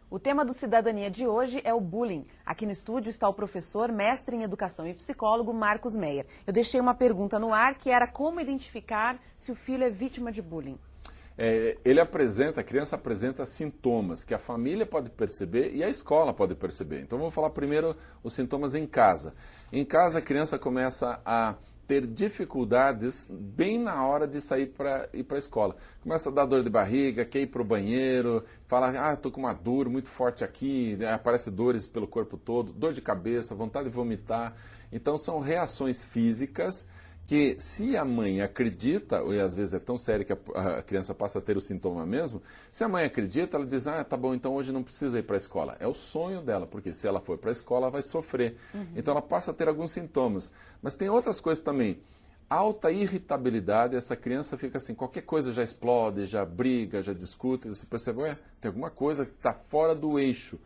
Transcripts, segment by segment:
O tema do Cidadania de hoje é o bullying. Aqui no estúdio está o professor, mestre em educação e psicólogo Marcos Meyer. Eu deixei uma pergunta no ar que era como identificar se o filho é vítima de bullying. A criança apresenta sintomas que a família pode perceber e a escola pode perceber. Então vamos falar primeiro os sintomas em casa. Em casa a criança começa a ter dificuldades bem na hora de sair para ir para a escola. Começa a dar dor de barriga, quer ir para o banheiro, fala, estou com uma dor muito forte aqui, aparece dores pelo corpo todo, dor de cabeça, vontade de vomitar. Então são reações físicas que, se a mãe acredita, e às vezes é tão sério que a criança passa a ter o sintoma mesmo, se a mãe acredita, ela diz, tá bom, então hoje não precisa ir para a escola. É o sonho dela, porque se ela for para a escola, ela vai sofrer. Então ela passa a ter alguns sintomas. Mas tem outras coisas também. Alta irritabilidade, essa criança fica assim, qualquer coisa já explode, já briga, já discute, você percebe, tem alguma coisa que está fora do eixo.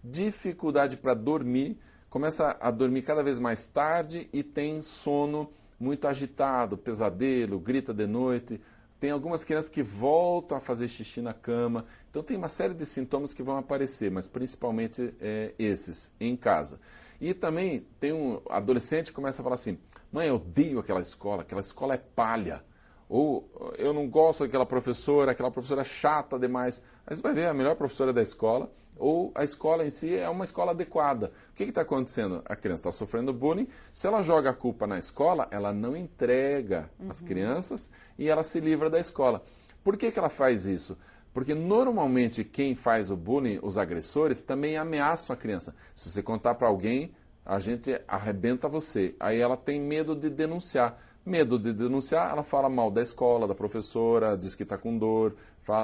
Dificuldade para dormir, começa a dormir cada vez mais tarde e tem sono muito agitado, pesadelo, grita de noite. Tem algumas crianças que voltam a fazer xixi na cama. Então tem uma série de sintomas que vão aparecer, mas principalmente esses, em casa. E também tem um adolescente que começa a falar assim, mãe, eu odeio aquela escola é palha. Ou eu não gosto daquela professora é chata demais. Aí você vai ver a melhor professora da escola, ou a escola em si é uma escola adequada. O que está acontecendo? A criança está sofrendo bullying, se ela joga a culpa na escola, ela não entrega as crianças e ela se livra da escola. Por que ela faz isso? Porque normalmente quem faz o bullying, os agressores, também ameaçam a criança. Se você contar para alguém, a gente arrebenta você. Aí ela tem medo de denunciar. Medo de denunciar, ela fala mal da escola, da professora, diz que está com dor,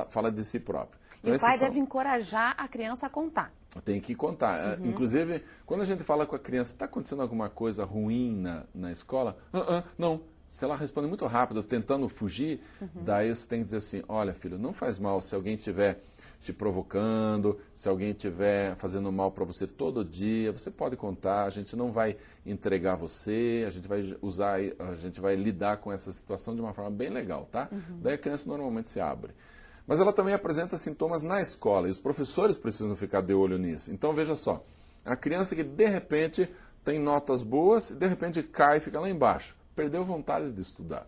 fala de si própria. E o pai deve encorajar a criança a contar. Tem que contar. Inclusive, quando a gente fala com a criança, está acontecendo alguma coisa ruim na escola? Não. Se ela responde muito rápido, tentando fugir, daí você tem que dizer assim, olha filho, não faz mal se alguém estiver te provocando, se alguém estiver fazendo mal para você todo dia, você pode contar, a gente não vai entregar você, a gente vai lidar com essa situação de uma forma bem legal, tá? Daí a criança normalmente se abre. Mas ela também apresenta sintomas na escola e os professores precisam ficar de olho nisso. Então veja só, a criança que de repente tem notas boas e de repente cai e fica lá embaixo, perdeu vontade de estudar.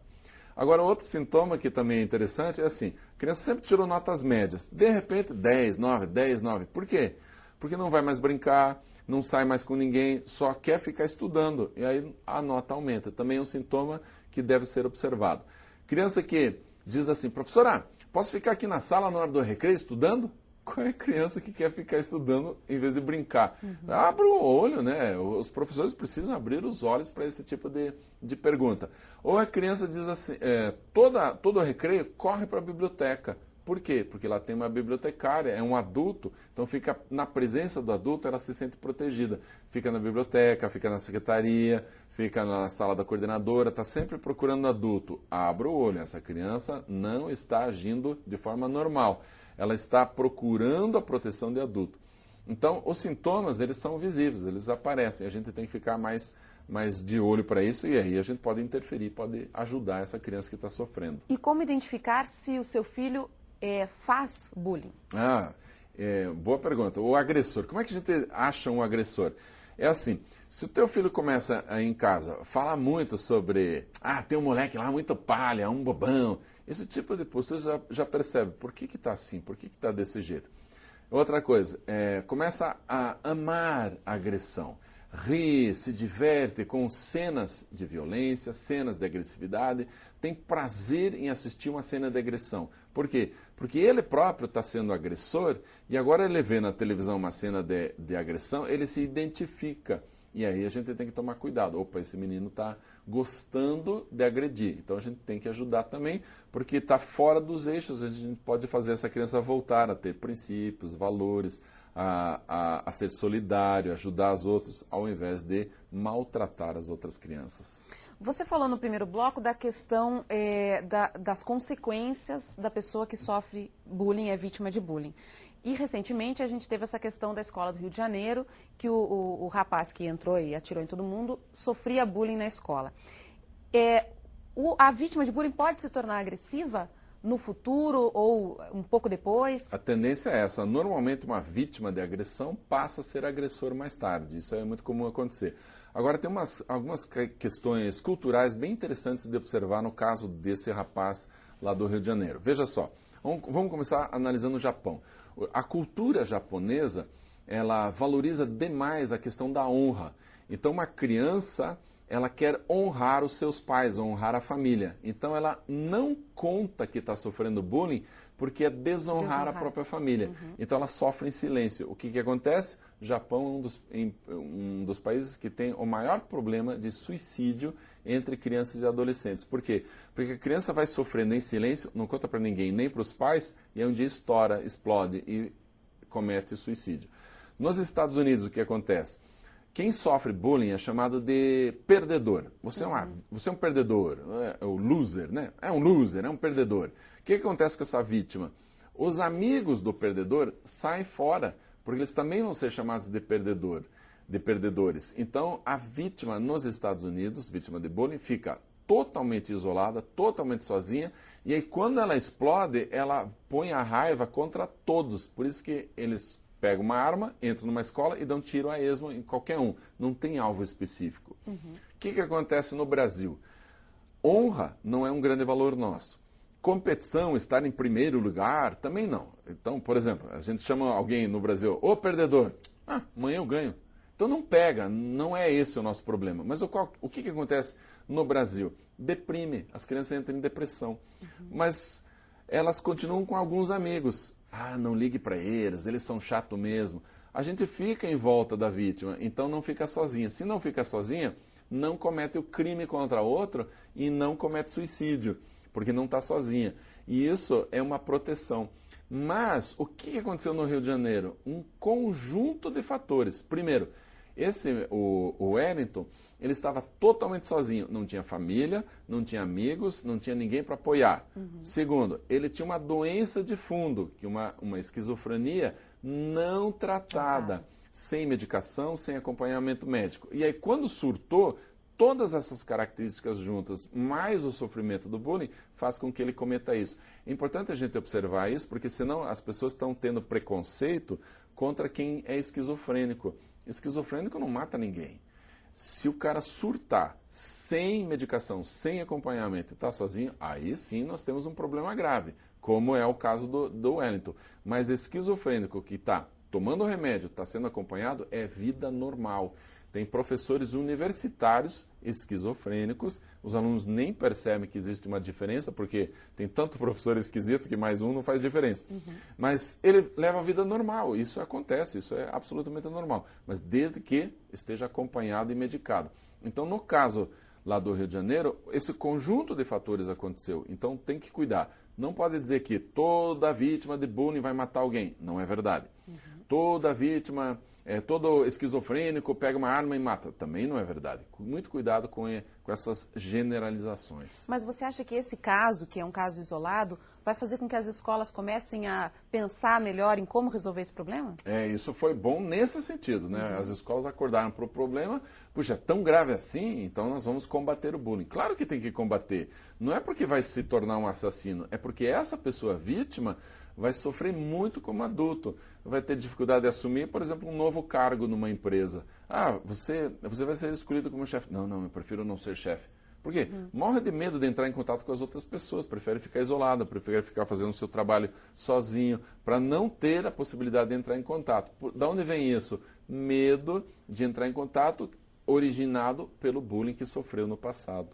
Agora outro sintoma que também é interessante é assim, a criança sempre tirou notas médias, de repente 10, 9, 10, 9. Por quê? Porque não vai mais brincar, não sai mais com ninguém, só quer ficar estudando e aí a nota aumenta. Também é um sintoma que deve ser observado. Criança que diz assim, professora, posso ficar aqui na sala na hora do recreio estudando? Qual é a criança que quer ficar estudando em vez de brincar? Abra o olho, né? Os professores precisam abrir os olhos para esse tipo de pergunta. Ou a criança diz assim, todo recreio corre para a biblioteca. Por quê? Porque lá tem uma bibliotecária, é um adulto, então fica na presença do adulto, ela se sente protegida. Fica na biblioteca, fica na secretaria, fica na sala da coordenadora, está sempre procurando adulto. Abra o olho, essa criança não está agindo de forma normal. Ela está procurando a proteção de adulto. Então, os sintomas, eles são visíveis, eles aparecem. A gente tem que ficar mais de olho para isso e aí a gente pode interferir, pode ajudar essa criança que está sofrendo. E como identificar se o seu filho faz bullying? Boa pergunta. O agressor, como é que a gente acha um agressor? É assim, se o teu filho começa em casa, fala muito sobre, tem um moleque lá muito palha, um bobão, esse tipo de postura já percebe por que está assim, por que está desse jeito. Outra coisa, começa a amar a agressão, ri, se diverte com cenas de violência, cenas de agressividade, tem prazer em assistir uma cena de agressão. Por quê? Porque ele próprio está sendo agressor e agora ele vê na televisão uma cena de agressão, ele se identifica. E aí a gente tem que tomar cuidado. Opa, esse menino está gostando de agredir. Então a gente tem que ajudar também, porque está fora dos eixos. A gente pode fazer essa criança voltar a ter princípios, valores, a ser solidário, ajudar os outros, ao invés de maltratar as outras crianças. Você falou no primeiro bloco da questão das consequências da pessoa que sofre bullying, é vítima de bullying. E recentemente a gente teve essa questão da escola do Rio de Janeiro, que o rapaz que entrou e atirou em todo mundo sofria bullying na escola. A vítima de bullying pode se tornar agressiva no futuro ou um pouco depois? A tendência é essa. Normalmente, uma vítima de agressão passa a ser agressor mais tarde. Isso é muito comum acontecer. Agora, tem algumas questões culturais bem interessantes de observar no caso desse rapaz lá do Rio de Janeiro. Veja só, vamos começar analisando o Japão. A cultura japonesa, ela valoriza demais a questão da honra. Então, uma criança, ela quer honrar os seus pais, honrar a família. Então, ela não conta que está sofrendo bullying porque é desonrar a própria família. Então, ela sofre em silêncio. O que acontece? O Japão é um dos países que tem o maior problema de suicídio entre crianças e adolescentes. Por quê? Porque a criança vai sofrendo em silêncio, não conta para ninguém, nem para os pais, e aí um dia estoura, explode e comete suicídio. Nos Estados Unidos, o que acontece? Quem sofre bullying é chamado de perdedor. Você é um perdedor, é o loser, né? É um loser, é um perdedor. O que acontece com essa vítima? Os amigos do perdedor saem fora, porque eles também vão ser chamados de perdedores. Então, a vítima nos Estados Unidos, vítima de bullying, fica totalmente isolada, totalmente sozinha, e aí quando ela explode, ela põe a raiva contra todos. Por isso que eles pegam uma arma, entram numa escola e dão tiro a esmo em qualquer um. Não tem alvo específico. O que acontece no Brasil? Honra não é um grande valor nosso. Competição, estar em primeiro lugar, também não. Então, por exemplo, a gente chama alguém no Brasil, ô perdedor, amanhã eu ganho. Então não pega, não é esse o nosso problema. Mas o que acontece no Brasil? Deprime, as crianças entram em depressão. Mas elas continuam com alguns amigos. Não ligue para eles são chato mesmo. A gente fica em volta da vítima, então não fica sozinha. Se não fica sozinha, não comete o crime contra outro e não comete suicídio, porque não está sozinha. E isso é uma proteção. Mas o que aconteceu no Rio de Janeiro? Um conjunto de fatores. Primeiro, o Wellington, ele estava totalmente sozinho. Não tinha família, não tinha amigos, não tinha ninguém para apoiar. Segundo, ele tinha uma doença de fundo, que uma esquizofrenia não tratada, sem medicação, sem acompanhamento médico. E aí, quando surtou, todas essas características juntas, mais o sofrimento do bullying, faz com que ele cometa isso. É importante a gente observar isso, porque senão as pessoas estão tendo preconceito contra quem é esquizofrênico. Esquizofrênico não mata ninguém. Se o cara surtar sem medicação, sem acompanhamento e está sozinho, aí sim nós temos um problema grave, como é o caso do Wellington. Mas esquizofrênico que está tomando remédio, está sendo acompanhado, é vida normal. Tem professores universitários esquizofrênicos, os alunos nem percebem que existe uma diferença, porque tem tanto professor esquisito que mais um não faz diferença. Mas ele leva a vida normal, isso acontece, isso é absolutamente normal, mas desde que esteja acompanhado e medicado. Então, no caso lá do Rio de Janeiro, esse conjunto de fatores aconteceu, então tem que cuidar. Não pode dizer que toda vítima de bullying vai matar alguém, não é verdade. Toda vítima... todo esquizofrênico pega uma arma e mata. Também não é verdade. Muito cuidado com essas generalizações. Mas você acha que esse caso, que é um caso isolado, vai fazer com que as escolas comecem a pensar melhor em como resolver esse problema? Isso foi bom nesse sentido, né? As escolas acordaram para o problema, puxa, é tão grave assim, então nós vamos combater o bullying. Claro que tem que combater. Não é porque vai se tornar um assassino, é porque essa pessoa vítima vai sofrer muito como adulto. Vai ter dificuldade de assumir, por exemplo, um novo cargo numa empresa. Você vai ser escolhido como chefe. Não, eu prefiro não ser chefe. Por quê? Morre de medo de entrar em contato com as outras pessoas, prefere ficar isolado, prefere ficar fazendo o seu trabalho sozinho, para não ter a possibilidade de entrar em contato. Da onde vem isso? Medo de entrar em contato, originado pelo bullying que sofreu no passado.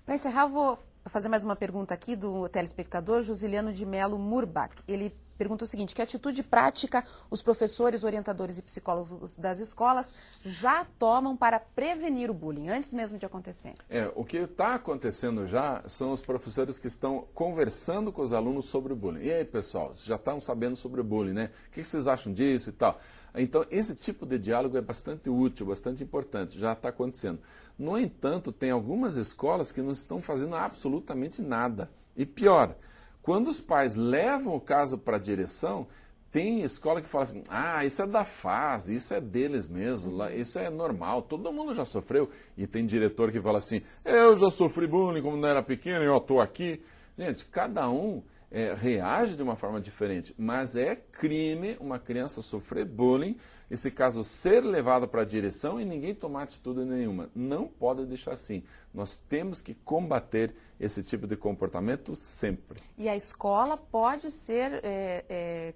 Para encerrar, vou fazer mais uma pergunta aqui do telespectador Jusiliano de Melo Murbach. Ele pergunta o seguinte: que atitude prática os professores, orientadores e psicólogos das escolas já tomam para prevenir o bullying, antes mesmo de acontecer? O que está acontecendo já são os professores que estão conversando com os alunos sobre o bullying. E aí, pessoal, vocês já estão sabendo sobre o bullying, né? O que vocês acham disso e tal? Então, esse tipo de diálogo é bastante útil, bastante importante, já está acontecendo. No entanto, tem algumas escolas que não estão fazendo absolutamente nada. E pior, quando os pais levam o caso para a direção, tem escola que fala assim, isso é da fase, isso é deles mesmo, isso é normal, todo mundo já sofreu. E tem diretor que fala assim, eu já sofri bullying quando não era pequeno e eu estou aqui. Gente, cada um reage de uma forma diferente, mas é crime uma criança sofrer bullying, esse caso ser levado para a direção e ninguém tomar atitude nenhuma. Não pode deixar assim. Nós temos que combater esse tipo de comportamento sempre. E a escola pode ser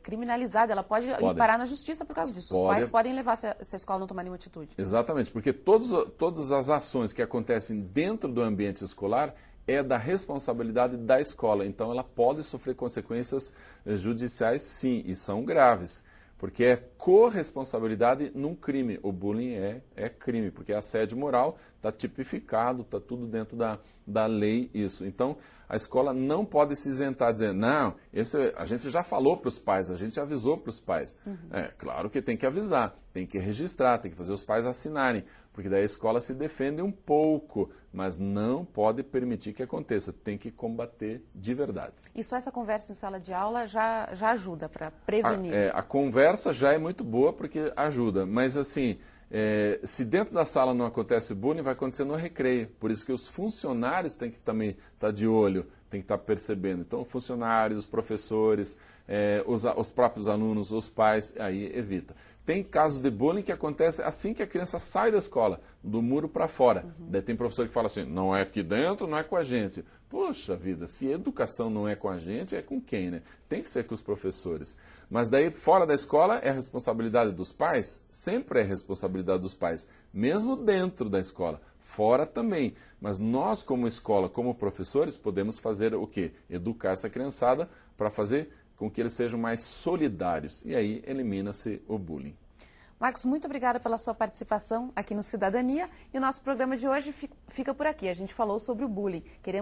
criminalizada, ela pode ir parar na justiça por causa disso. Os pais podem levar se a escola não tomar nenhuma atitude. Exatamente, porque todas as ações que acontecem dentro do ambiente escolar é da responsabilidade da escola. Então, ela pode sofrer consequências judiciais, sim, e são graves. Porque é corresponsabilidade num crime. O bullying é crime, porque é assédio moral, está tipificado, está tudo dentro da lei isso. Então, a escola não pode se isentar, dizer, não, a gente já falou para os pais, a gente avisou para os pais. Claro que tem que avisar, tem que registrar, tem que fazer os pais assinarem, porque daí a escola se defende um pouco, mas não pode permitir que aconteça, tem que combater de verdade. E só essa conversa em sala de aula já ajuda para prevenir? A conversa já é muito boa porque ajuda, mas assim, se dentro da sala não acontece bullying, vai acontecer no recreio. Por isso que os funcionários têm que também estar de olho, têm que estar percebendo. Então, funcionários, os professores, os próprios alunos, os pais, aí evita. Tem casos de bullying que acontece assim que a criança sai da escola, do muro para fora. Daí tem professor que fala assim, não é aqui dentro, não é com a gente. Poxa vida, se educação não é com a gente, é com quem, né? Tem que ser com os professores. Mas daí, fora da escola, é a responsabilidade dos pais? Sempre é responsabilidade dos pais, mesmo dentro da escola. Fora também. Mas nós, como escola, como professores, podemos fazer o quê? Educar essa criançada para fazer com que eles sejam mais solidários. E aí, elimina-se o bullying. Marcos, muito obrigada pela sua participação aqui no Cidadania. E o nosso programa de hoje fica por aqui. A gente falou sobre o bullying. Queremos